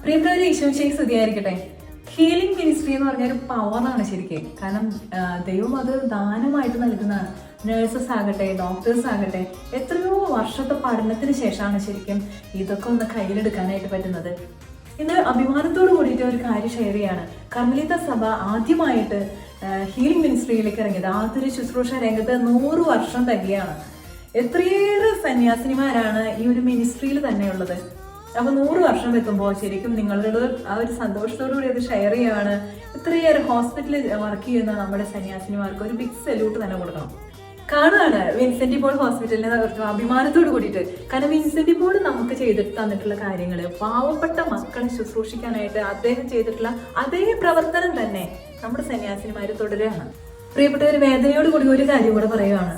പ്രിയപ്പെട്ടവരെ, ഈശോമിശിഹായ്ക്ക് സ്തുതിയായിരിക്കട്ടെ. Healing ministry എന്ന് പറഞ്ഞ ഒരു പവറാണ് ശരിക്കും. കാരണം ദൈവം അത് ദാനമായിട്ട് നൽകുന്നതാണ്. നേഴ്സസ് ആകട്ടെ, ഡോക്ടേഴ്സ് ആകട്ടെ, എത്രയോ വർഷത്തെ പഠനത്തിന് ശേഷമാണ് ശരിക്കും ഇതൊക്കെ ഒന്ന് കയ്യിലെടുക്കാനായിട്ട് പറ്റുന്നത്. ഇന്ന് അഭിമാനത്തോട് കൂടിയിട്ട് ഒരു കാര്യം ഷെയർ ചെയ്യാണ്. കർമ്മലീത്ത സഭ ആദ്യമായിട്ട് ഹീലിംഗ് മിനിസ്ട്രിയിലേക്ക് ഇറങ്ങിയത്. ആതുര ശുശ്രൂഷ രംഗത്ത് 100 വർഷം തികയാണ്. എത്രയേറെ സന്യാസിനിമാരാണ് ഈ ഒരു മിനിസ്ട്രിയിൽ തന്നെ ഉള്ളത്. അപ്പൊ 100 വർഷം എത്തുമ്പോൾ ശരിക്കും നിങ്ങളുടെ ആ ഒരു സന്തോഷത്തോടു കൂടി അത് ഷെയർ ചെയ്യുകയാണ്. ഇത്രയേറെ ഹോസ്പിറ്റലിൽ വർക്ക് ചെയ്യുന്ന നമ്മുടെ സന്യാസിനിമാർക്ക് ഒരു ബിഗ് സല്യൂട്ട് തന്നെ കൊടുക്കണം. കാണുകയാണ് വിൻസെന്റ് പോൾ ഹോസ്പിറ്റലിനെ അഭിമാനത്തോട് കൂടിയിട്ട്. കാരണം വിൻസെന്റ് പോൾ നമുക്ക് ചെയ്തിട്ട് തന്നിട്ടുള്ള കാര്യങ്ങള്, പാവപ്പെട്ട മക്കളെ ശുശ്രൂഷിക്കാനായിട്ട് അദ്ദേഹം ചെയ്തിട്ടുള്ള അതേ പ്രവർത്തനം തന്നെ നമ്മുടെ സന്യാസിനിമാര് തുടരുകയാണ്. പ്രിയപ്പെട്ടവർ, വേദനയോട് കൂടി ഒരു കാര്യം കൂടെ പറയുകയാണ്.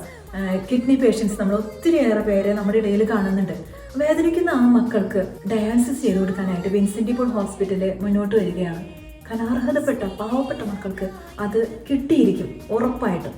കിഡ്നി പേഷ്യൻസ് നമ്മൾ ഒത്തിരിയേറെ പേരെ നമ്മുടെ ഇടയിൽ കാണുന്നുണ്ട്. വേദനിക്കുന്ന ആ മക്കൾക്ക് ഡയാലിസിസ് ചെയ്തു കൊടുക്കാനായിട്ട് വിൻസെന്റ് പോൾ ഹോസ്പിറ്റല് മുന്നോട്ട് വരികയാണ്. കാരണം അർഹതപ്പെട്ട പാവപ്പെട്ട മക്കൾക്ക് അത് കിട്ടിയിരിക്കും ഉറപ്പായിട്ടും.